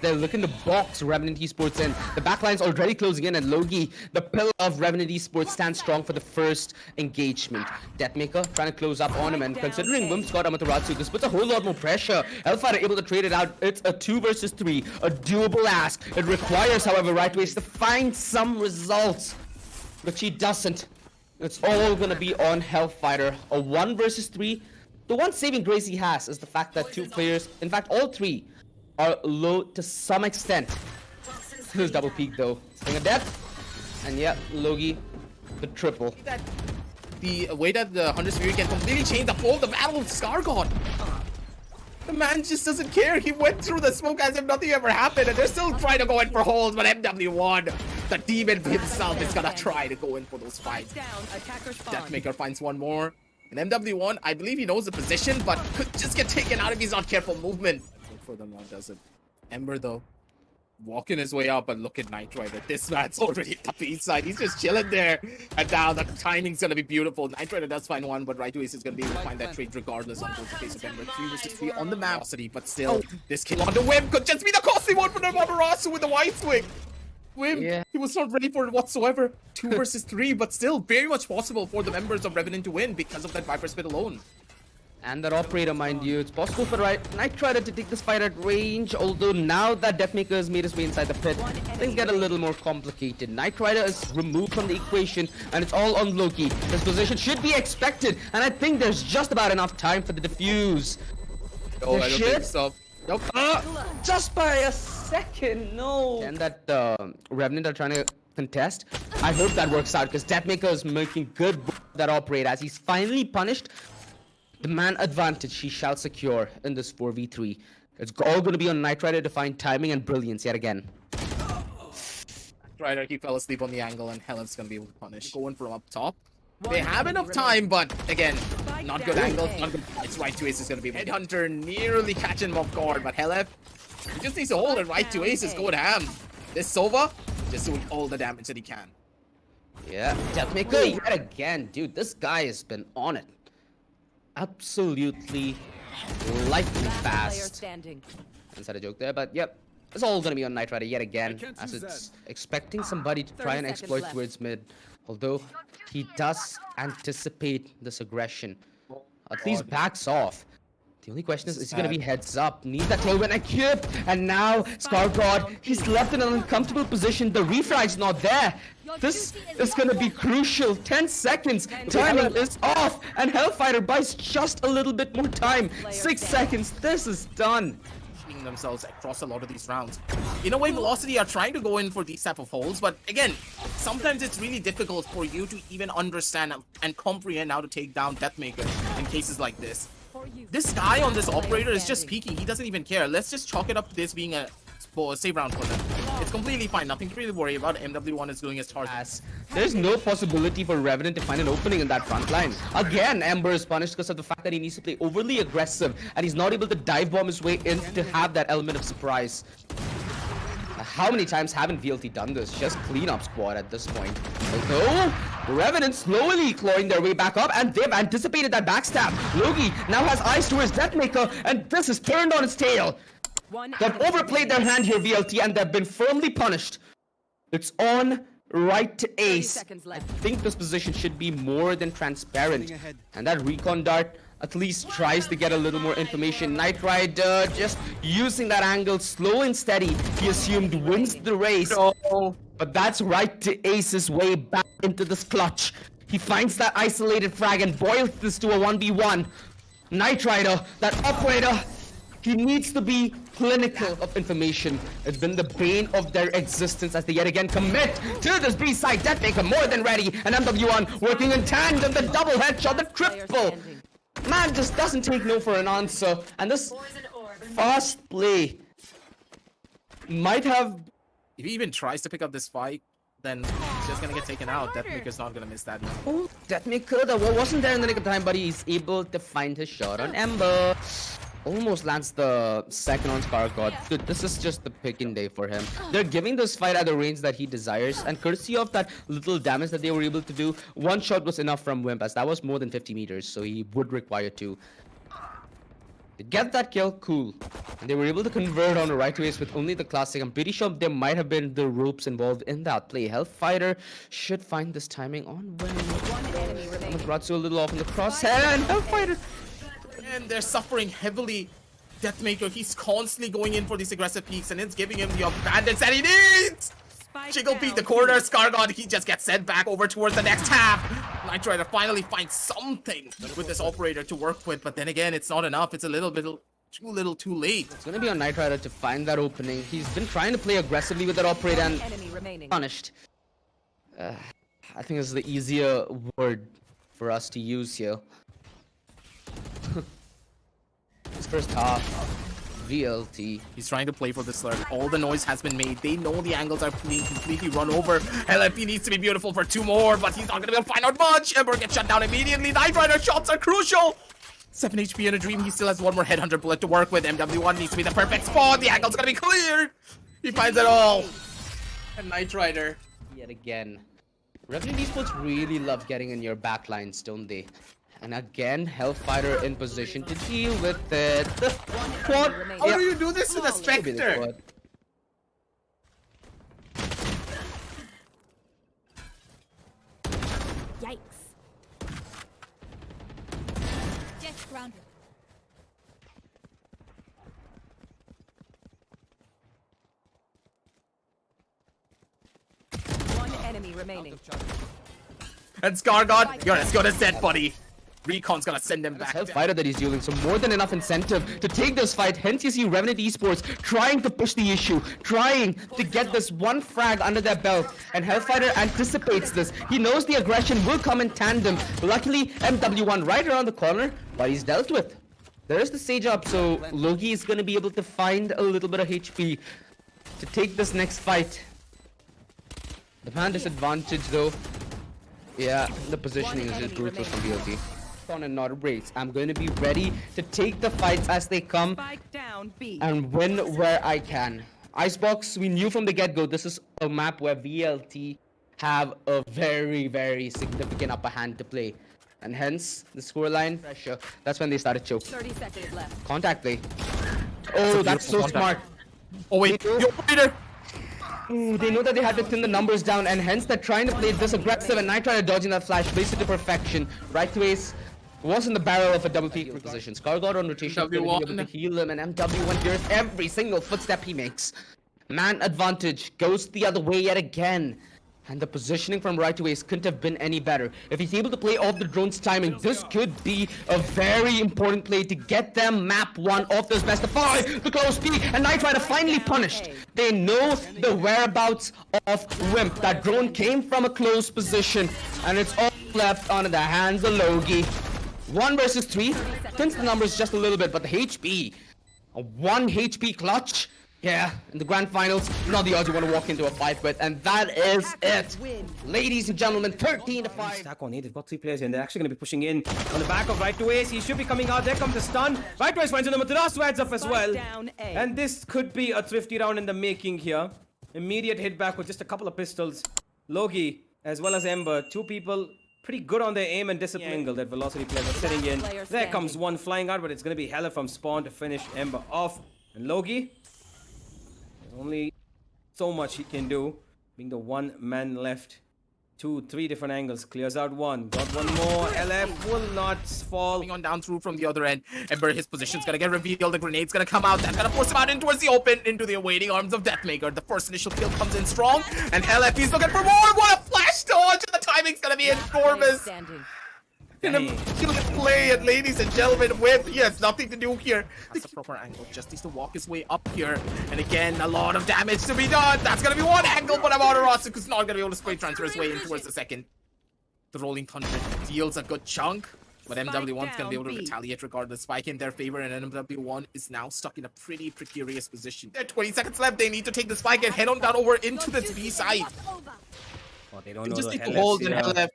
They're looking to box Revenant Esports in. The backline's already closing in, and Logi, the pillar of Revenant Esports, stands strong for the first engagement. DEATHMAKER trying to close up on him, and considering Whimp's got Amaterasu, this puts a whole lot more pressure. Hellff are able to trade it out. It's a 2 versus 3, a doable ask. It requires, however, RightWays to find some results, but she doesn't. It's all gonna be on Hellfighter. A 1 versus 3. The one saving grace he has is the fact that 2 players, in fact all 3, are low to some extent. This double peek though. Sting of death. And yeah, Logi, the triple. The way that the 100 Spirit can completely change the flow of the battle of Scargod. The man just doesn't care. He went through the smoke as if nothing ever happened, and they're still trying to go in for holes, but MW1, the demon himself, is gonna try to go in for those fights. DEATHMAKER finds one more. And MW1, I believe he knows the position, but could just get taken out if he's not careful movement. Look for them now, does it? Ember, though, walking his way up, and look at KnightRider. This man's already at the B side. He's just chilling there. And now the timing's gonna be beautiful. KnightRider does find one, but RightWays is gonna be able to find that trade regardless on both the case of Ember. 3 versus 3 on the map. But still, this kill on the Whimp could just be the costly one for the Amaterasu with the white swing. Whimp, he was not ready for it whatsoever. 2 versus 3, but still very much possible for the members of Revenant to win because of that Viper Spit alone. And that operator, mind you, it's possible for KnightRider to take this fight at range, although now that DEATHMAKER has made his way inside the pit, things get a little more complicated. KnightRider is removed from the equation, and it's all on Loki. His position should be expected, and I think there's just about enough time for the defuse. Oh, I don't think so. Nope. Just by a second, no. And that Revenant are trying to contest. I hope that works out, because DEATHMAKER is making good that operator as he's finally punished. The man advantage he shall secure in this 4v3. It's all going to be on KnightRider to find timing and brilliance yet again. KnightRider, he fell asleep on the angle, and Hellff's going to be able to punish. Going from up top. They have enough time, but again, not good angles, not good. It's right to ace is going to be Headhunter nearly catching him off guard, but Hellff, he just needs to hold it. Right to ace is going ham. This Sova just doing all the damage that he can. Yeah, DEATHMAKER yet again, dude. This guy has been on it. Absolutely lightning fast. Inside a joke there, but yep, it's all gonna be on KnightRider yet again, as it's expecting somebody to try and exploit towards mid. Although he does anticipate this aggression, at least backs off. The only question is he gonna be heads up? Need that tailwind equipped, and now Scargod, he's left in an uncomfortable position. The refrag's not there. This is gonna be crucial. 10 seconds. Timing is off, and Hellfighter buys just a little bit more time. 6 seconds. This is done. Themselves across a lot of these rounds. In a way, Velocity are trying to go in for these type of holes, but again, sometimes it's really difficult for you to even understand and comprehend how to take down DEATHMAKER in cases like this. This guy on this operator is just peeking. He doesn't even care. Let's just chalk it up to this being a save round for them. It's completely fine. Nothing to really worry about. MW1 is doing his target. There's no possibility for Revenant to find an opening in that front line. Again, Ember is punished because of the fact that he needs to play overly aggressive, and he's not able to dive bomb his way in to have that element of surprise. How many times haven't VLT done this? Just cleanup squad at this point. Although, Revenant slowly clawing their way back up, and they've anticipated that backstab. Logi now has eyes towards DEATHMAKER, and this is turned on its tail. They've overplayed their hand here, VLT, and they've been firmly punished. It's on right to ace. I think this position should be more than transparent. And that recon dart at least tries to get a little more information. KnightRider just using that angle slow and steady. He assumed wins the race. But that's right to ace's way back into this clutch. He finds that isolated frag and boils this to a 1v1. KnightRider, that operator, he needs to be clinical of information. It's been the bane of their existence as they yet again commit to this B side. DEATHMAKER more than ready, and MW1 working in tandem. The double headshot, the triple. Man just doesn't take no for an answer, and this fast play might have. If he even tries to pick up this fight, then he's just gonna get taken out. DEATHMAKER's not gonna miss that. Oh, DEATHMAKER, the wall wasn't there in the nick of time, but he's able to find his shot on Ember. Almost lands the second on Scargod. Dude, this is just the picking day for him. They're giving this fight at the range that he desires, and courtesy of that little damage that they were able to do, one shot was enough from Whimp, as that was more than 50 meters, so he would require 2. They get that kill, cool. And they were able to convert on the right ways with only the classic. I'm pretty sure there might have been the ropes involved in that play. Hellfighter should find this timing on when. One enemy remaining. Amaterasu a little off in the crosshair, and Hellfighter. And they're suffering heavily. DEATHMAKER, he's constantly going in for these aggressive peaks, and it's giving him the bandits that he needs. Jiggle beat the corner. Scargod, he just gets sent back over towards the next half. KnightRider finally finds something with this operator to work with, but then again, it's not enough. It's a little bit too late. It's gonna be on KnightRider to find that opening. He's been trying to play aggressively with that operator and Enemy remaining. punished. I think this is the easier word for us to use here. This first half, VLT. He's trying to play for the slurp. All the noise has been made. They know the angles are being completely run over. Hellff needs to be beautiful for 2 more, but he's not going to be able to find out much. Ember gets shut down immediately. KnightRider shots are crucial. 7 HP in a dream. He still has 1 more headhunter bullet to work with. MW1 needs to be the perfect spot. The angle's going to be cleared. He finds it all. And KnightRider. Yet again. Revenant Esports really love getting in your backlines, don't they? And again, Hellfighter in position to deal with it. The quad. How do you do this with a Spectre? Yikes. Jet grounded. One enemy remaining. And Scargod, you're as good as dead, buddy. Recon's gonna send him back. Hellfighter that he's dealing, so more than enough incentive to take this fight. Hence you see Revenant Esports trying to push the issue, trying to get this one frag under their belt, and Hellfighter anticipates this. He knows the aggression will come in tandem. Luckily, MW1 right around the corner, but he's dealt with. There is the Sage up, so Logi is gonna be able to find a little bit of HP to take this next fight. The man disadvantage though. Yeah, the positioning is just brutal from BLT. On and not a race. I'm going to be ready to take the fights as they come Spike down B. and win where I can. Icebox, we knew from the get-go this is a map where VLT have a very, very significant upper hand to play. And hence, the scoreline pressure. That's when they started choke. 30 seconds left. Contact play. Oh, that's so smart. Oh wait, yo, operator! Ooh, they know that they had to thin the numbers down, and hence they're trying to play this aggressive, and KnightRider dodging that flash, plays it to perfection. Right to ace was in the barrel of a double peak position. Scargod on rotation, going to be able to heal him, and MW1 hears every single footstep he makes. Man advantage goes the other way yet again. And the positioning from right to ace couldn't have been any better. If he's able to play off the drone's timing, this could be a very important play to get them map 1 off this best of 5. The close peak, and KnightRider finally punished. They know the whereabouts of Whimp. That drone came from a close position, and it's all left on the hands of Logi. 1 versus 3, thins the numbers just a little bit, but the HP, a 1 HP clutch. Yeah, in the grand finals, not the odds you want to walk into a fight with, and that is it. Ladies and gentlemen, 13-5. Stack on 8, they've got 3 players here, and they're actually going to be pushing in on the back of right to ace. He should be coming out. There comes the stun. Right to ace finds him. Amaterasu adds up as well. And this could be a thrifty round in the making here. Immediate hit back with just a couple of pistols. Logi, as well as Ember, 2 people pretty good on their aim and discipline angle that Velocity players are sitting in. There comes one flying out, but it's going to be Hellff from spawn to finish Ember off. And Logi, there's only so much he can do, being the one man left. 2, 3 different angles, clears out 1, got 1 more. Hellff will not fall. Coming on down through from the other end. Ember, his position's gonna get revealed. The grenade's gonna come out. That's gonna force him out in towards the open, into the awaiting arms of DEATHMAKER. The first initial kill comes in strong, and Hellff, he's looking for more. What a flash dodge! And the timing's gonna be enormous. In a play, and ladies and gentlemen, Whimp, he has nothing to do here. That's the proper angle. Just needs to walk his way up here. And again, a lot of damage to be done. That's gonna be one angle, but Amaterasu is not gonna be able to straight transfer his way in towards the second. The rolling thunder deals a good chunk, but MW1's gonna be able to retaliate regardless. Spike in their favor, and MW1 is now stuck in a pretty precarious position. There are 20 seconds left. They need to take the spike and head on down over into the B side. Oh, they don't They know just the need to hold in Hellff. Hellff.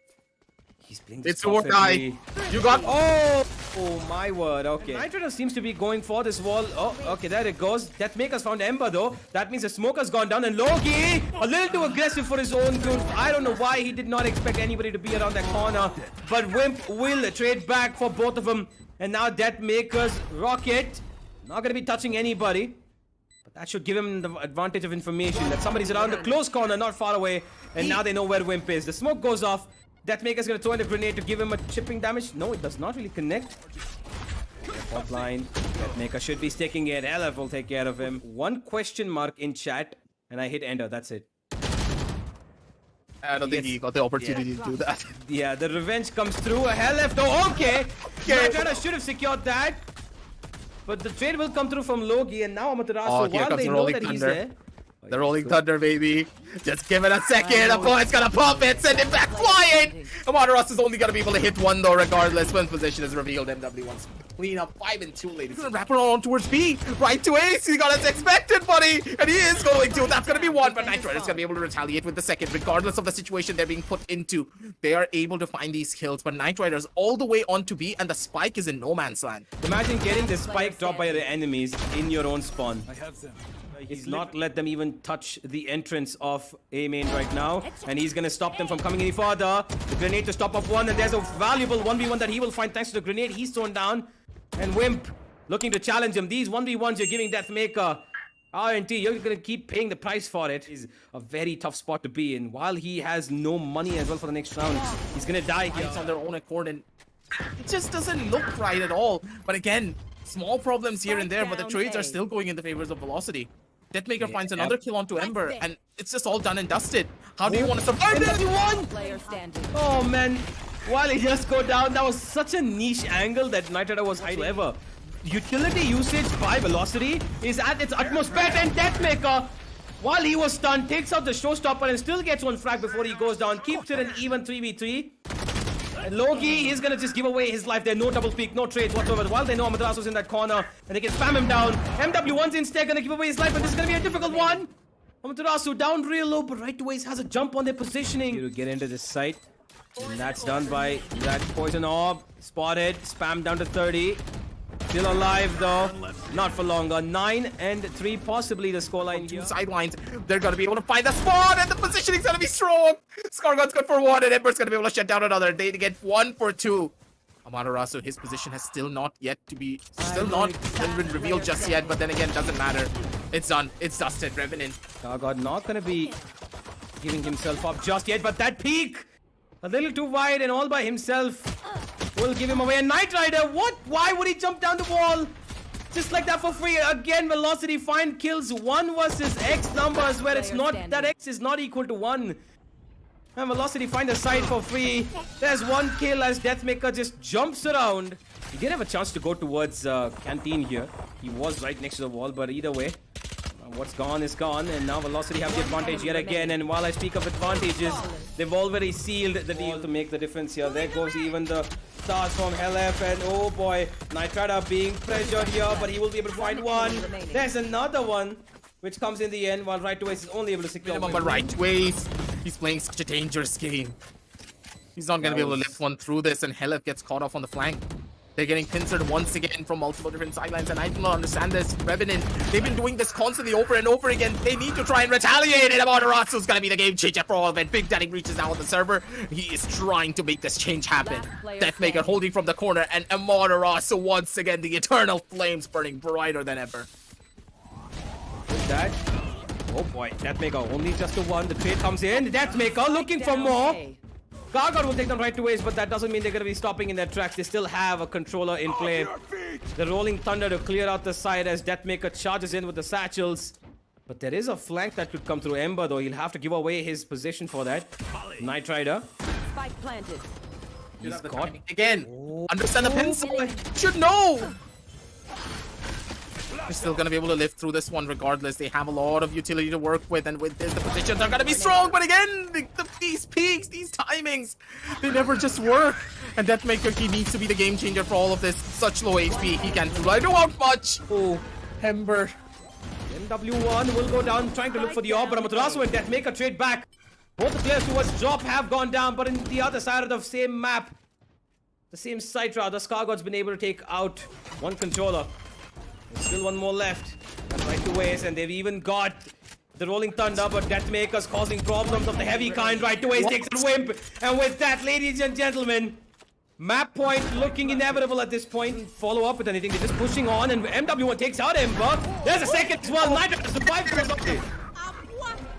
He's playing It's or die. perfectly. You got. Oh! Oh my word, okay. KnightRider seems to be going for this wall. Oh, okay, there it goes. DEATHMAKER's found Ember though. That means the smoker's gone down, and Logi a little too aggressive for his own good. I don't know why he did not expect anybody to be around that corner. But Whimp will trade back for both of them. And now DEATHMAKER's rocket not gonna be touching anybody. But that should give him the advantage of information that somebody's around the close corner, not far away. And now they know where Whimp is. The smoke goes off. DEATHMAKER's gonna throw in a grenade to give him a chipping damage. No, it does not really connect. Top line. DEATHMAKER should be sticking it. Hellff will take care of him. One question mark in chat, and I hit enter. That's it. I don't think he got the opportunity to do that. Yeah, the revenge comes through. A Hellff though. Okay. KnightRider should have secured that. But the trade will come through from Logi, and now Amaterasu, while they know that he's there. The Rolling Thunder, baby. Just give it a second. Opponent's gonna pump it. Send it back flying. Amaterasu is only gonna be able to hit one though, regardless. When position is revealed, MW wants to clean up 5 and 2, ladies. He's gonna wrap it on towards B. Right to ace. He got as expected, buddy. And he is going to. That's gonna be one. But KnightRider's gonna be able to retaliate with the second, regardless of the situation they're being put into. They are able to find these kills. But KnightRider's all the way on to B, and the spike is in no man's land. Imagine getting the spike dropped by your enemies in your own spawn. I have them. He's not let them even touch the entrance of A main right now, and he's gonna stop them from coming any further. The grenade to stop off one, and there's a valuable 1v1 that he will find thanks to the grenade he's thrown down. And Whimp looking to challenge him. These 1v1s you're giving DEATHMAKER. R&T, you're gonna keep paying the price for it. It's a very tough spot to be in. While he has no money as well for the next round, he's gonna die here. It's on their own accord, and it just doesn't look right at all. But again, small problems here and there, but the trades are still going in the favors of Velocity. DEATHMAKER finds another kill onto Ember, and it's just all done and dusted. How do you want to survive this? Oh man, while he just go down, that was such a niche angle that KnightRider was hiding. However, utility usage by Velocity is at its utmost best, and DEATHMAKER, while he was stunned, takes out the showstopper and still gets one frag before he goes down, keeps it an even 3v3. And Logi is gonna just give away his life there. No double peek, no trades whatsoever. While they know Amaterasu is in that corner, and they can spam him down. MW1's instead gonna give away his life, and this is gonna be a difficult one. Amaterasu down real low, but right away has a jump on their positioning to get into this site. And that's done by that poison orb. Spotted, spam down to 30. Still alive though, not for longer. 9 and 3, possibly the scoreline here. Two sidelines, they're gonna be able to find the spot, and the positioning's gonna be strong. Scargod's good for 1, and Ember's gonna be able to shut down another. They get 1 for 2. Amaterasu, his position has still not been revealed just yet, but then again, doesn't matter. It's done. It's dusted. Revenant. Scargod not gonna be giving himself up just yet, but that peak a little too wide and all by himself will give him away. And KnightRider, what? Why would he jump down the wall? Just like that for free. Again, Velocity find kills 1 versus X numbers where it's not, that X is not equal to 1. And Velocity find a side for free. There's 1 kill as DEATHMAKER just jumps around. He did have a chance to go towards Canteen here. He was right next to the wall, but either way, what's gone is gone, and now Velocity have the advantage yet again. And while I speak of advantages, they've already sealed the deal to make the difference here. There goes even the stars from Hellff, and oh boy, KnightRider being pressured here, but he will be able to find one. There's another one, which comes in the end, while Right to Ace is only able to secure one. But Right to Ace, he's playing such a dangerous game. He's not going to be able to lift one through this, and Hellff gets caught off on the flank. They're getting pincered once again from multiple different sidelines, and I do not understand this. Revenant, they've been doing this constantly over and over again. They need to try and retaliate, and Amaterasu is going to be the game changer for all of it. Big Daddy reaches out on the server. He is trying to make this change happen. DEATHMAKER holding from the corner, and Amaterasu once again, the eternal flames burning brighter than ever. With that, oh boy, DEATHMAKER only just a 1. The trade comes in. DEATHMAKER looking for more. Scargod will take them right to waste, but that doesn't mean they're going to be stopping in their tracks. They still have a controller in play. The Rolling Thunder to clear out the side as DEATHMAKER charges in with the satchels. But there is a flank that could come through Ember, though. He'll have to give away his position for that. KnightRider. Spike planted. He's caught again. Understand the pencil. Should know. They're still going to be able to lift through this one regardless. They have a lot of utility to work with, and with this, the positions are going to be strong. But again, these peaks, these timings, they never just work. And DEATHMAKER, he needs to be the game changer for all of this. Such low HP, he can't do out much. Oh, Ember. MW1 will go down trying to look for the orb, but Amaterasu and DEATHMAKER trade back. Both the players towards drop have gone down, but in the other side of the same map, the same site rather. Scargod's been able to take out one controller. There's still one more left. And right to waste, and they've even got the Rolling Thunder, but DEATHMAKER's causing problems of the heavy kind. Right to waste takes a Whimp. And with that, ladies and gentlemen, map point looking inevitable at this point. Follow up with anything. They're just pushing on, and MW1 takes out Ember. There's a second as well. KnightRider survived.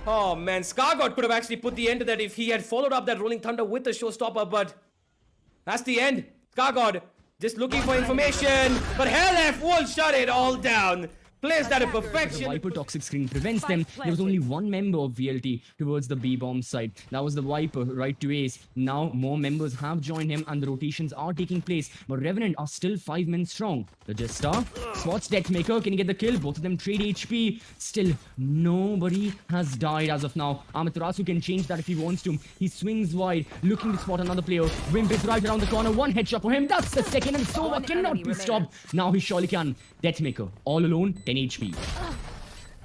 Oh man, Scargod could have actually put the end to that if he had followed up that Rolling Thunder with the showstopper, but that's the end. Scargod just looking for information, but Hellff will shut it all down. Plays that at perfection. The Viper toxic screen prevents them. There was only one member of VLT towards the B bomb side. That was the Viper, right to ace. Now more members have joined him and the rotations are taking place. But Revenant are still 5 men strong. Logistaa spots DEATHMAKER. Can he get the kill? Both of them trade HP. Still, nobody has died as of now. Amaterasu can change that if he wants to. He swings wide, looking to spot another player. Whimp is right around the corner. One headshot for him. That's the second, and Sova cannot be stopped. Now he surely can. DEATHMAKER all alone. 10 HP.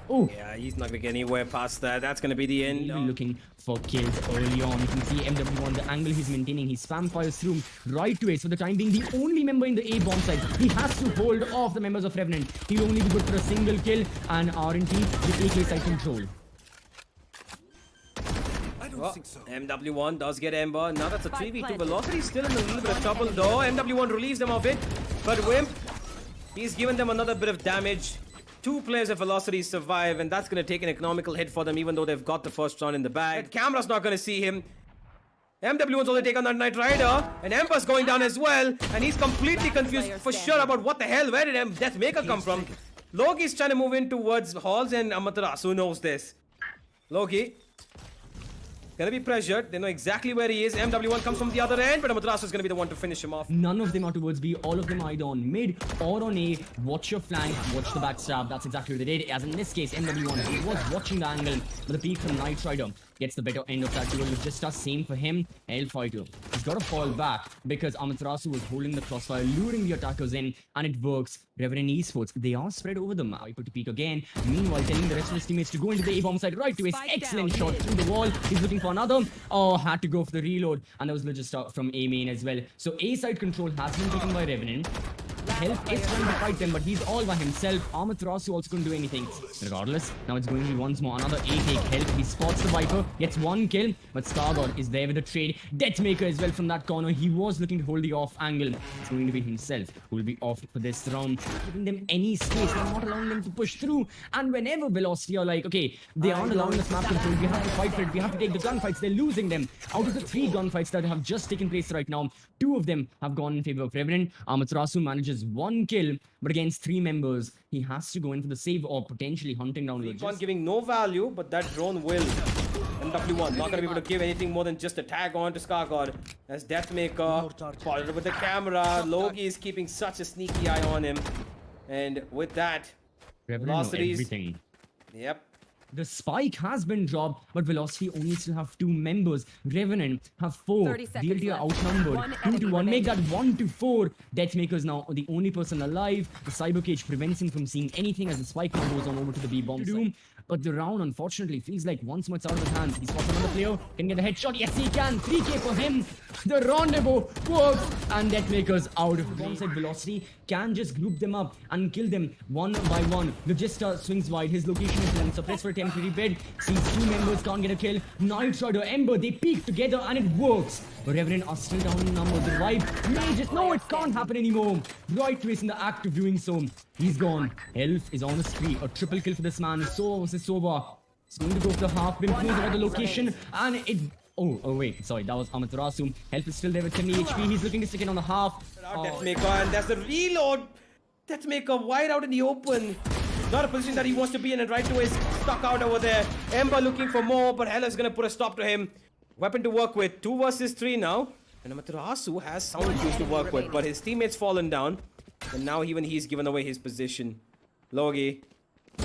Oh, Yeah, he's not gonna get anywhere past that. That's gonna be the end. even looking for kills early on. You can see MW1, the angle he's maintaining. He spam fires through right to ace. For the time being, the only member in the A bomb side. He has to hold off the members of Revenant. He'll only be good for a single kill, and RNT will take side control. Well, MW1 does get Ember. Now that's a 3v2. Velocity still in a little bit of trouble though. MW1 relieves them of it. But Whimp, he's given them another bit of damage. 2 players of Velocity survive, and that's going to take an economical hit for them, even though they've got the first round in the bag. That camera's not going to see him. MW1's only taken on that KnightRider, and Ember's going down as well, and he's completely confused for sure about what the hell, where did DEATHMAKER come from? Logi's trying to move in towards Halls, and Amaterasu knows this. Logi gonna be pressured. They know exactly where he is. MW1 comes from the other end, but Amaterasu is gonna be the one to finish him off. None of them are towards B. All of them are either on mid or on A. Watch your flank, watch the backstab. That's exactly what they did. As in this case, MW1 he was watching the angle, but the peak from KnightRider gets the better end of that duel. Logistaa, same for him. Hellfighter. He's got to fall back because Amaterasu was holding the crossfire, luring the attackers in, and it works. Revenant Esports, they are spread over the map. Viper to peek again. Meanwhile, telling the rest of his teammates to go into the A-bomb side right to his excellent shot through the wall. He's looking for another. Oh, had to go for the reload. And there was Logistaa from A main as well. So A side control has been taken by Revenant. Hellff is trying to fight them, but he's all by himself. Amaterasu also couldn't do anything. Regardless, now it's going to be once more another A take. Hellff, he spots the Viper, gets 1 kill, but Scargod is there with the trade. DEATHMAKER as well from that corner. He was looking to hold the off angle. It's going to be himself who will be off for this round, giving them any space. They're not allowing them to push through. And whenever Velocity are like, okay, they aren't allowing us map control, we have to fight for it, we have to take the gunfights, they're losing them. Out of the 3 gunfights that have just taken place right now, 2 of them have gone in favor of Revenant. Amaterasu manages 1 kill, but against 3 members, he has to go in for the save or potentially hunting down One giving no value, but that drone will. MW1 not going to be able to give anything more than just a tag on to Scargod. As DEATHMAKER followed with the camera. Logi is keeping such a sneaky eye on him. And with that, Revenant know Velocities. everything. Yep. The spike has been dropped, but Velocity only still have 2 members. Revenant have 4. 30 seconds DLT are left. outnumbered. One 2 to enemy 1. Make that remaining. 1 to 4. DEATHMAKER is now the only person alive. The cyber cage prevents him from seeing anything as the spike now goes on over to the B bomb side. But the round, unfortunately, feels like once more it's out of his hands. He spots another player. Can get a headshot. Yes, he can. 3K for him. The rendezvous works. And DEATHMAKER's out of bomb side. Velocity can just group them up and kill them one by one. Logistaa swings wide. His location is known. Suppressed for a temporary bed. Sees 2 members, can't get a kill. KnightRider, Ember, they peek together and it works. But Revenant are still down in numbers. The revive may just, no, it can't happen anymore. Right to is in the act of doing so. He's gone. Hellff is on the street. A triple kill for this man. Sova versus Sova. He's going to go for the half. Been close about the location. And it... Oh, wait. Sorry, that was Amaterasu. Hellff is still there with 70 HP. He's looking to stick it on the half. DEATHMAKER, and that's the reload. DEATHMAKER wide out in the open. Not a position that he wants to be in, and right to is stuck out over there. Ember looking for more, but Hellff's gonna put a stop to him. Weapon to work with. 2 versus 3 now. And Amaterasu has sound cues to work with, but his teammate's fallen down. And now even he's given away his position. Logi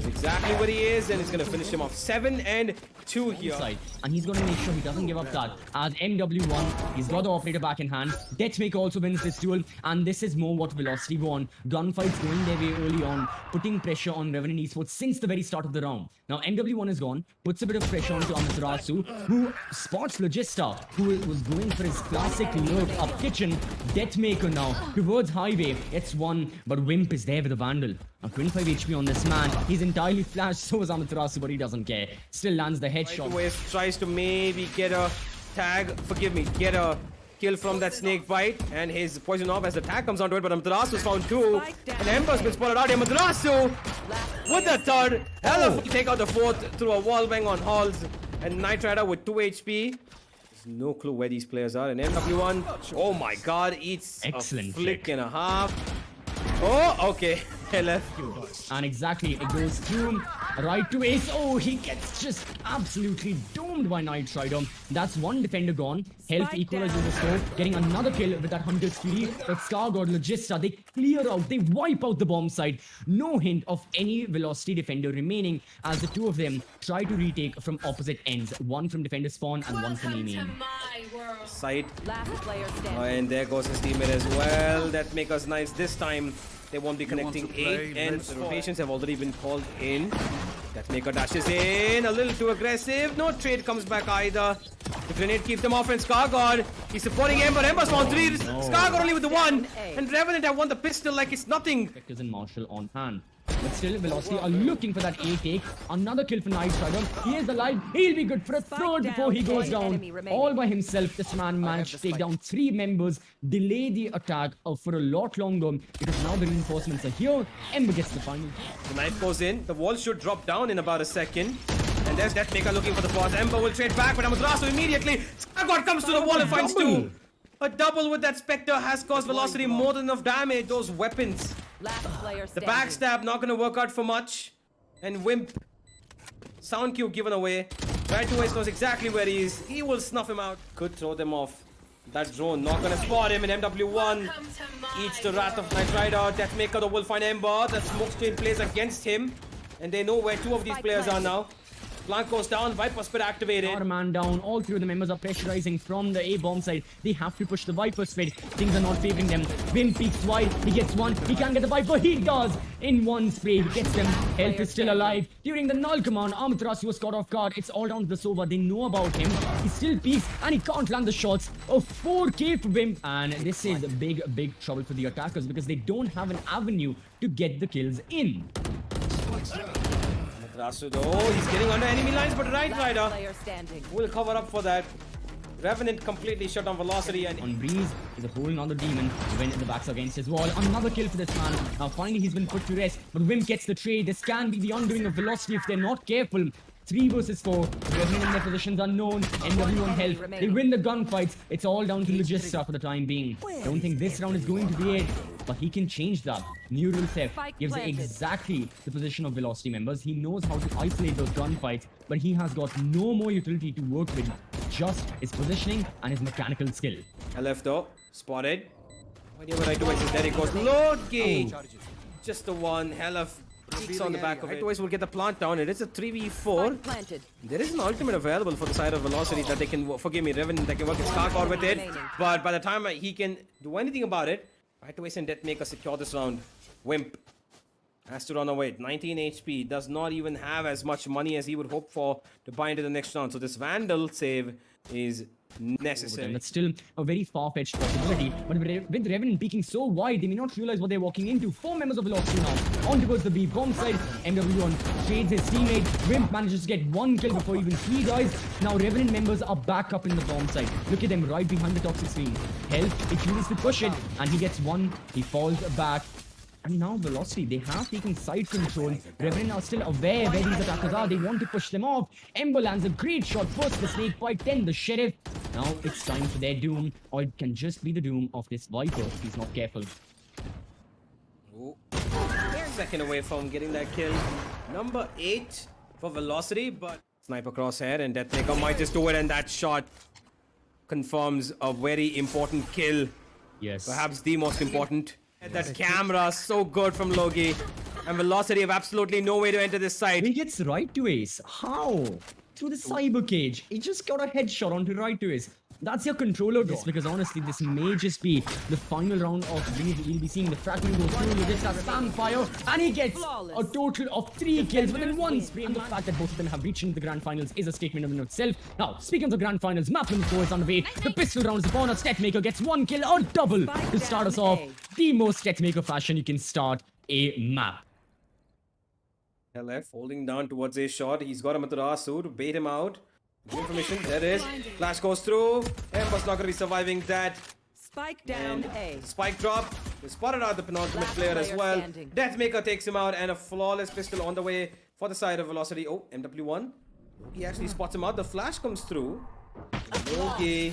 Exactly where he is, and he's gonna finish him off. 7 and 2 here. Side. And he's going to make sure he doesn't give up that. As MW1, he's got the operator back in hand. DEATHMAKER also wins this duel, and this is more what Velocity want. Gunfights going their way early on, putting pressure on Revenant Esports since the very start of the round. Now MW1 is gone, puts a bit of pressure onto Amaterasu, who spots Logistaa, who was going for his classic lurk up kitchen. DEATHMAKER now towards highway. It's one, but Whimp is there with a Vandal. Now 25 HP on this man. He's entirely flashed, so is Amaterasu, but he doesn't care. Still lands the headshot. Tries to maybe get a tag, get a kill from that snake bite, and his poison orb as the tag comes onto it, but Amaterasu is found too, and Ember's been spotted out. Amaterasu with the third. Hellff take out the fourth through a wall bang on Halls, and KnightRider with 2 HP. There's no clue where these players are, and MW1, oh my god, eats excellent a flick and a half. Oh, okay. Hellff. And exactly, it goes through right to ace. Oh, he gets just absolutely doomed by KnightRider. That's one defender gone. Hellff equalizes the score, getting another kill with that Hunter's Fury. But Scargod, Logistaa, they clear out, they wipe out the bomb site. No hint of any Velocity defender remaining as the two of them try to retake from opposite ends. One from defender spawn and one from main. Side. Last player standing. And there goes his teammate as well. That makes us nice this time. They won't be connecting 8, and the rotations have already been called in. DEATHMAKER dashes in, a little too aggressive. No trade comes back either. The grenade keeps them off, and Scargod, he's supporting Ember. Ember's found 3. Scargod only with the 1. And Revenant have won the pistol like it's nothing. Vectors and Marshall on hand. But still, Velocity are looking for that A take. Another kill for KnightRider. He is alive. He'll be good for a third before he goes down. All by himself, this man managed to take down 3 members, delay the attack for a lot longer because now the reinforcements are here. Ember gets the final. The knife goes in. The wall should drop down in about a second. And there's DEATHMAKER looking for the pause. Ember will trade back, but Amaterasu immediately. Scargod comes to the wall and finds 2. A double with that Spectre has caused Velocity more than enough damage. Those weapons. Last player The standing. backstab not gonna work out for much. And Whimp. Sound cue given away. Right to waste knows exactly where he is. He will snuff him out. Could throw them off. That drone not gonna spot him, and MW1 eats the wrath of KnightRider. DEATHMAKER though will find Ember. The smoke screen plays against him. And they know where 2 of these players are now. Flank goes down, Viper Spit activated. Got a man down. All 3 of the members are pressurizing from the A bomb side. They have to push the Viper Spit. Things are not favoring them. Whimp peeks wide. He gets 1. He can't get the Viper. He does. In 1 spray, he gets them. Hellff is still alive. During the null command, Amaterasu was caught off guard. It's all down to the Sova. They know about him. He still peeks and he can't land the shots. A 4K for Whimp. And this is big trouble for the attackers because they don't have an avenue to get the kills in. Amaterasu though, he's getting under enemy lines, but Last KnightRider player standing. will cover up for that. Revenant completely shut down Velocity, and On Breeze is a whole another demon when the back's against his wall. Another kill for this man. Now finally he's been put to rest, but Whimp gets the trade. This can be the undoing of Velocity if they're not careful. 3 versus 4. Revenant in their positions unknown. MW1 Hellff. They win the gunfights. It's all down to Logistaa for the time being. Don't think this round is going to be it, but he can change that. Neural Theft gives exactly the position of Velocity members. He knows how to isolate those gunfights, but he has got no more utility to work with. Just his positioning and his mechanical skill. Hellff though, spotted. Idea what right to waste is there. It goes load gauge. Just the one. Hellff peeks on the back of it. Right will get the plant down. It is a 3v4. Planted. There is an ultimate available for the side of Velocity that they can, forgive me, Revenant, that can work his Scargod with it. But by the time he can do anything about it, Right to waste and DEATHMAKER secure this round. Whimp has to run away. 19 HP. Does not even have as much money as he would hope for to buy into the next round. So this Vandal save is necessary. That's still a very far-fetched possibility. But with Revenant peeking so wide, they may not realize what they're walking into. 4 members of Velocity now. On towards the B bomb side. MW1 trades his teammate. Whimp manages to get 1 kill before even he dies. Now Revenant members are back up in the bomb side. Look at them right behind the toxic screen. Hellff, he chooses to push it, and he gets 1. He falls back. And now Velocity, they have taken side control. Revenant are still aware where these attackers are. They want to push them off. Ember lands a great shot. First the snake bite, then the sheriff. Now it's time for their doom. Or it can just be the doom of this Viper if he's not careful. Ooh. Second away from getting that kill. Number 8 for Velocity, but sniper crosshair and DEATHMAKER might just do it, and that shot confirms a very important kill. Yes. Perhaps the most important. That camera, so good from Logi. And Velocity have absolutely no way to enter this site. He gets right to ace. How? Through the cyber cage. He just got a headshot onto right to ace. That's your controller draw. Because honestly, this may just be the final round of we'll be seeing the fragment go through. Logistaa stand fire, and he gets a total of 3 kills within one spree. And the fact that both of them have reached into the grand finals is a statement in itself. Now, speaking of the grand finals, map number 4 is on the way. The pistol round is upon us. TECHMAKER gets 1 kill, or double, to start us off. The most TECHMAKER fashion you can start a map. Hellff holding down towards a shot. He's got Amaterasu to bait him out. Information, there is. Flash goes through. Ember's not going to be surviving that. Spike down A. Spike drop. They spotted out the penultimate Last player as player well. standing. DEATHMAKER takes him out, and a flawless pistol on the way for the side of Velocity. Oh, MW1. He actually spots him out. The flash comes through. Okay.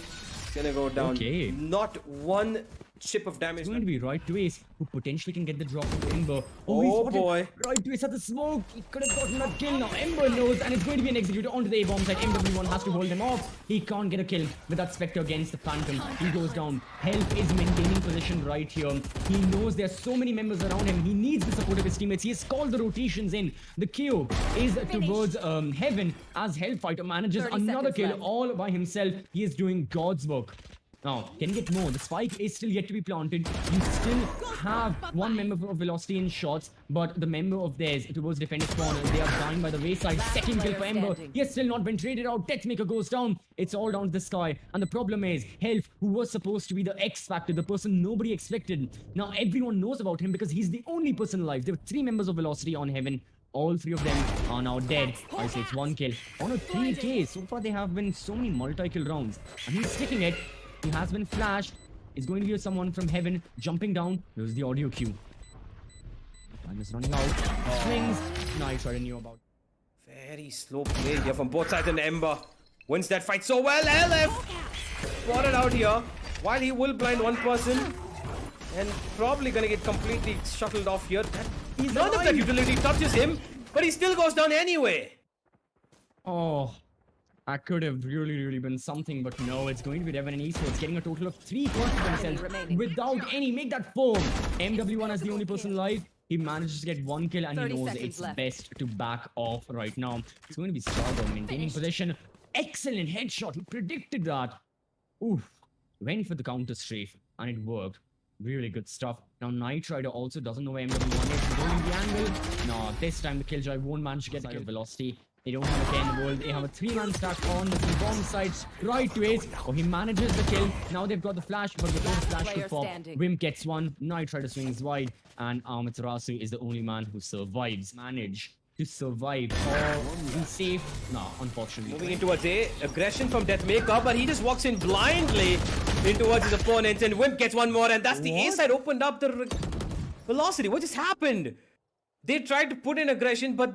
Gonna go down. Okay. Not one chip of damage. It's going to be right to ace, who potentially can get the drop on Ember. Oh, he's spotted. boy. Right to ace at the smoke. He could have gotten that kill now. Ember knows, and it's going to be an executor onto the A-bomb side. MW1 has to hold him off. He can't get a kill with that Spectre against the Phantom. He goes down. Hellff is maintaining position right here. He knows there's so many members around him. He needs the support of his teammates. He has called the rotations in. The KO is towards Heaven as Hellfighter manages 30 another seconds kill left. all by himself. He is doing God's work. Now, can you get more? The spike is still yet to be planted. You still have one member of Velocity in shots, but the member of theirs towards defender's corner, they are dying by the wayside. Second kill for Ember. He has still not been traded out. TECHMAKER goes down. It's all down to the sky. And the problem is, Hellff, who was supposed to be the X factor, the person nobody expected. Now, everyone knows about him because he's the only person alive. There were 3 members of Velocity on Heaven. All 3 of them are now dead. I say it's 1 kill. On a 3K, so far there have been so many multi-kill rounds. And he's sticking it. He has been flashed. It's going to be someone from Heaven jumping down. There's the audio cue. Time is running out. Swings. KnightRider knew about. Very slow play here from both sides, and Ember wins that fight so well. Hellff spotted out here. While he will blind one person, and probably gonna get completely shuttled off here. None of that utility touches him, but he still goes down anyway. Oh, that could have really been something, but no, it's going to be Revenant Esports getting a total of 3 points for themselves remaining. without any. Make that foam. MW1 as the only person alive. He manages to get 1 kill, and he 30 knows seconds it's left. best to back off right now. It's going to be Scargod maintaining possession. Excellent headshot. He predicted that. Oof. Went for the counter strafe, and it worked. Really good stuff. Now, KnightRider also doesn't know where MW1 is. Going the angle. No, this time the Killjoy won't manage to get the kill. Velocity. They don't have a care in the world. They have a 3-man stack on the bomb sides. Right to ace. Oh, he manages the kill. Now they've got the flash, but before the flash Player to pop, standing. Whimp gets one. KnightRider swings wide, and Amaterasu is the only man who survives. Manage to survive or be safe. No, unfortunately. Moving in towards A, aggression from DEATHMAKER, but he just walks in blindly in towards his opponent, and Whimp gets one more, and that's the A side opened up the Velocity. What just happened? They tried to put in aggression, but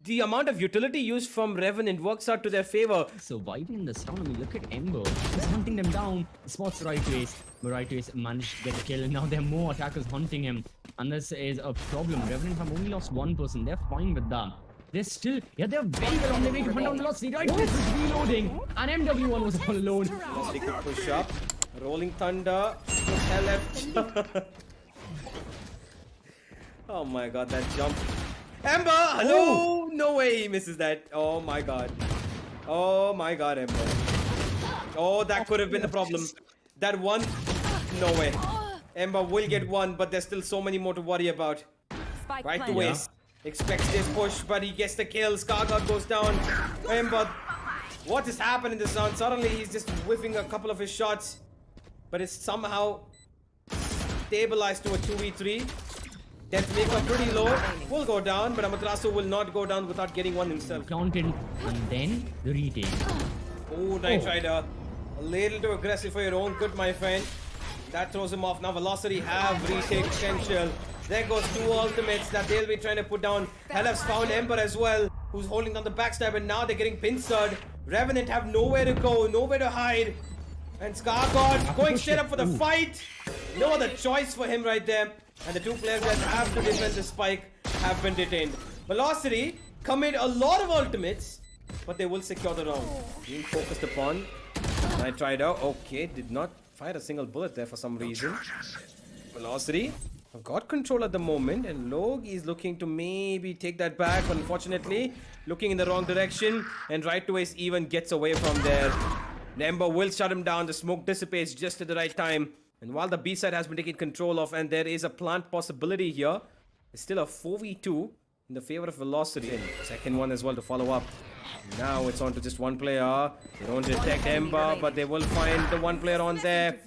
the amount of utility used from Revenant works out to their favor. Surviving in this round. I mean, look at Ember. He's hunting them down. Spots right to ace. But right to ace managed to get the kill. And now there are more attackers hunting him. And this is a problem. Revenant have only lost 1 person. They're fine with that. They're still, yeah, they're very well on their way to hunt down Velocity. Right to ace is reloading. And MW1 was all alone. Velocity could push up. Rolling Thunder. Hellff. Oh my god, that jump. Ember! Hello! No way he misses that. Oh my god. Oh my god, Ember. Oh, that could have been the problem. That one? No way. Ember will get one, but there's still so many more to worry about. Spike Right to planted. waste. Expects this push, but he gets the kill. Scargod goes down. Ember, what has happened in this round? Suddenly he's just whiffing a couple of his shots, but it's somehow stabilized to a 2v3. DEATHMAKER pretty low, will go down, but Amaterasu will not go down without getting one himself. Counted. And then the retake. Oh, KnightRider. A little too aggressive for your own good, my friend. That throws him off. Now Velocity have retake potential. There goes 2 ultimates that they'll be trying to put down. Hellff's found Ember as well, who's holding down the backstab, and now they're getting pincered. Revenant have nowhere to go, nowhere to hide. And Scargod going straight up for the fight. No other choice for him right there. And the 2 players that have to defend the spike have been detained. Velocity commit a lot of ultimates, but they will secure the round. Being focused upon. KnightRider, okay, did not fire a single bullet there for some reason. Velocity Got control at the moment, and Log is looking to maybe take that back. Unfortunately, looking in the wrong direction, and Right to Ace even gets away from there. Ember will shut him down. The smoke dissipates just at the right time. And while the B side has been taken control of, and there is a plant possibility here, it's still a 4v2 in the favor of Velocity. And second one as well to follow up. Now it's on to just one player. They don't detect Ember, but they will find the one player on there.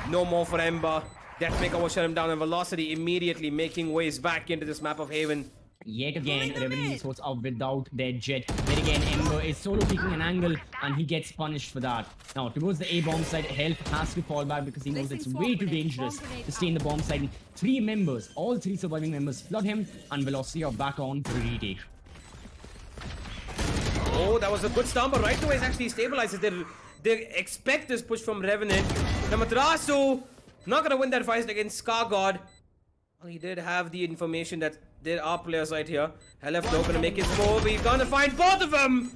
No more for Ember. DEATHMAKER will shut him down, and Velocity immediately making ways back into this map of Haven. Yet again, Revenant Esports are without their jet. Then again, Ember is solo peeking an angle, and he gets punished for that. Now, towards the A-bomb side, Hellff has to fall back because he knows it's way too dangerous to stay in the bomb side. And 3 members, all 3 surviving members, flood him, and Velocity are back on for a retake. Oh, that was a good stun, but Right to Ace actually stabilizes. They expect this push from Revenant. Amaterasu not gonna win that fight against Scargod. Well, he did have the information that there are players right here. Hellff though gonna make his move. He's gonna find both of them.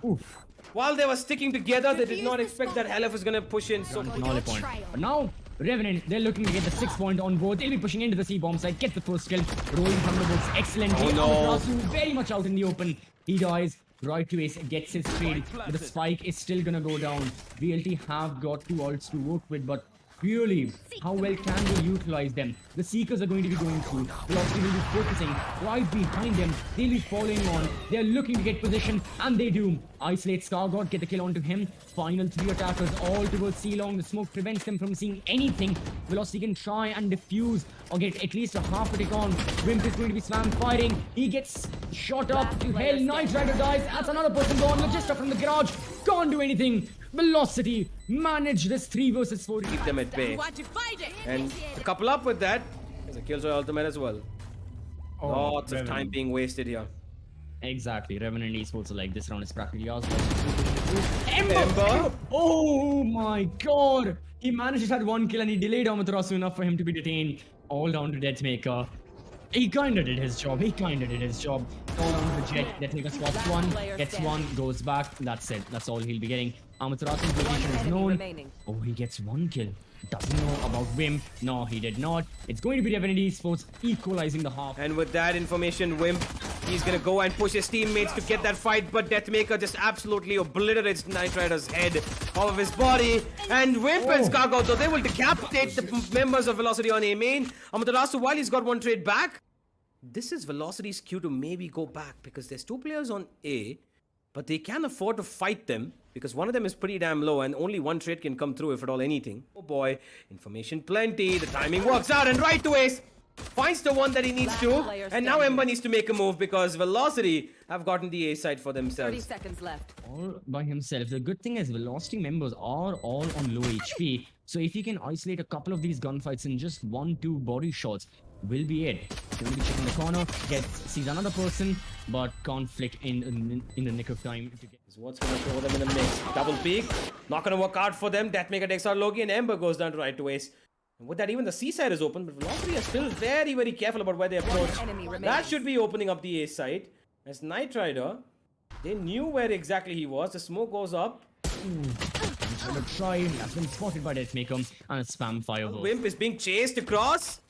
Oof. While they were sticking together, they did not expect that Hellff was gonna push in. So Another point. But now, Revenant, they're looking to get the 6 point on board. They'll be pushing into the C-bomb side, get the first kill. Rolling Thunderbolts excellently. Oh, no. Amaterasu very much out in the open. He dies. Right to Ace gets his trade, but the spike is still gonna go down. VLT have got 2 ults to work with, but really, how well can they utilize them? The Seekers are going to be going through. Velocity will be focusing right behind them. They'll be following on. They're looking to get position, and they do. Isolate Scargod, get the kill onto him. Final 3 attackers all towards C-long. The smoke prevents them from seeing anything. Velocity can try and defuse or get at least a half a tick on. Whimp is going to be spam firing. He gets shot up to hell. KnightRider dies. That's another person gone. Logistaa from the garage. Can't do anything. Velocity manage this 3 versus 4. keep them at bay. And to couple up with that, there's a Killjoy ultimate as well. Lots of time being wasted here. Exactly. Revenant Esports are like, this round is practically ours. Ember. Oh my god! He managed to have 1 kill and he delayed Amaterasu enough for him to be detained. All down to DEATHMAKER. He kinda did his job. All down to the jet. DEATHMAKER spots 1, gets 1, goes back. That's it. That's all he'll be getting. Amaterasu's location is known. Oh, he gets 1 kill. Doesn't know about Whimp. No, he did not. It's going to be Revenant Esports equalizing the half. And with that information, Whimp, he's gonna go and push his teammates to get that fight, but DEATHMAKER just absolutely obliterates KnightRider's head off of his body. And Whimp and Scargod, though, they will decapitate the members of Velocity on A main. Amaterasu, while he's got 1 trade back, this is Velocity's cue to maybe go back, because there's 2 players on A, but they can't afford to fight them because one of them is pretty damn low and only 1 trade can come through if at all anything. Oh boy, information plenty, the timing works out, and Right to Ace finds the one that he needs to, and now Ember needs to make a move because Velocity have gotten the A side for 30 themselves. seconds left. All by himself. The good thing is Velocity members are all on low HP. So if he can isolate a couple of these gunfights in just 1-2 body shots, will be it. He's going to be checking the corner, sees another person, but can't flick in the nick of time to get. Is what's gonna throw them in the mix. Double peek, not gonna work out for them. DEATHMAKER takes out Loki, and Ember goes down to Right to Ace. And with that, even the C side is open, but Velocity is still very, very careful about where they approach. That should be opening up the A side. As KnightRider, they knew where exactly he was. The smoke goes up. Gonna try. Has been spotted by DEATHMAKER and a spam fireball. Whimp is being chased across.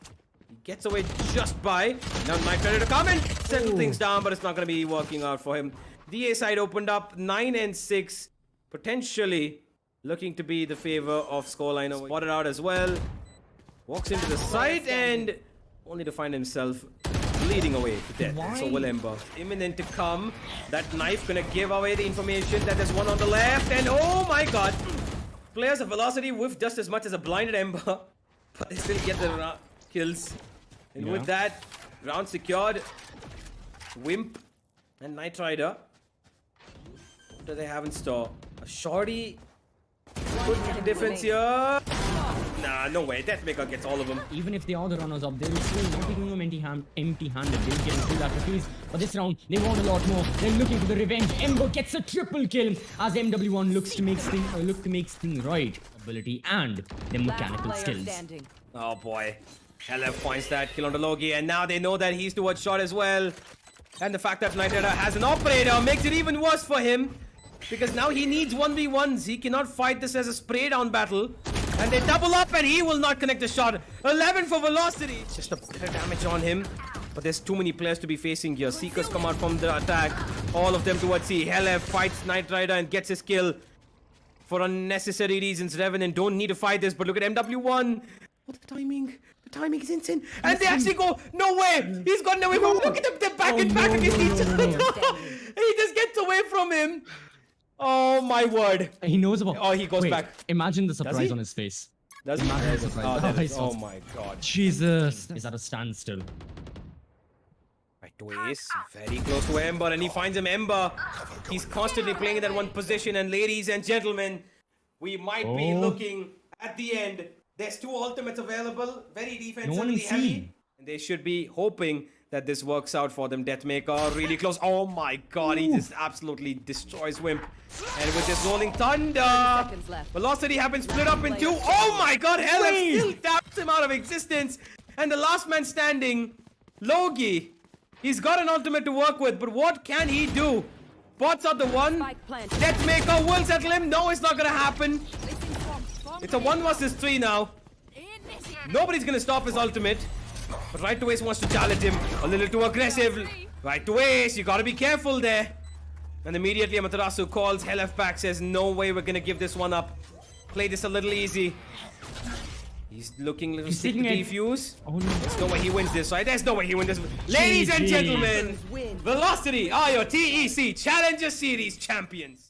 He gets away just by. Now KnightRider to come and settle things down, but it's not gonna be working out for him. The A side opened up 9 and 6, potentially looking to be the favor of scoreline. Spotted out as well. Walks into the site and only to find himself bleeding away to death. And so will Ember. Imminent to come. That knife gonna give away the information that there's one on the left, and oh my god! Players of Velocity whiff just as much as a blinded Ember, but they still get the kills. And with that, round secured. Whimp and KnightRider. What do they have in store? A shorty. Good defense here. Nah, no way. DEATHMAKER gets all of them. Even if they are the runners up, they will still not be going home empty-handed. They'll get through that piece. But this round, they want a lot more. They're looking for the revenge. Ember gets a triple kill as MW1 looks to make things right. Ability and the mechanical skills. Oh boy. Hellff finds that kill on the Logi, and now they know that he's towards shot as well. And the fact that KnightRider has an operator makes it even worse for him, because now he needs 1v1s. He cannot fight this as a spray down battle. And they double up and he will not connect the shot. 11 for Velocity. Just a bit of damage on him. But there's too many players to be facing here. Seekers come out from the attack. All of them towards C. Hellff fights KnightRider and gets his kill. For unnecessary reasons, Revenant don't need to fight this. But look at MW1. What the timing? The timing is insane. And they actually go, no way. He's gotten away from him. Look at them. They're back and back against each other. He just gets away from him. Oh my word. He knows about. Oh, he goes Wait, back. Imagine the he? surprise on his face. Does he? Imagine the surprise. Oh, there it is. Oh, Oh my god. Jesus. Is at a standstill. Right to Ace, very close to Ember, and he finds him Ember. He's constantly playing in that one position, and ladies and gentlemen, we might be looking at the end. There's 2 ultimates available, very defensively heavy, and they should be hoping that this works out for them. DEATHMAKER really close. Oh my god, he just absolutely destroys Whimp. And with this rolling thunder, Velocity have been split up in 2. Oh my god, Hellff still taps him out of existence. And the last man standing, Logi. He's got an ultimate to work with, but what can he do? Bots out the one. DEATHMAKER will settle him. No, it's not gonna happen. It's a 1 versus 3 now. Nobody's gonna stop his ultimate. But Right to Ace wants to challenge him. A little too aggressive. Right to Ace, you gotta be careful there. And immediately Amaterasu calls Hellff back, says no way we're gonna give this one up. Play this a little easy. He's looking a little sick to defuse. Oh no. There's no way he wins this, right? There's no way he wins this. Ladies and gentlemen, Velocity are your TEC Challenger Series champions.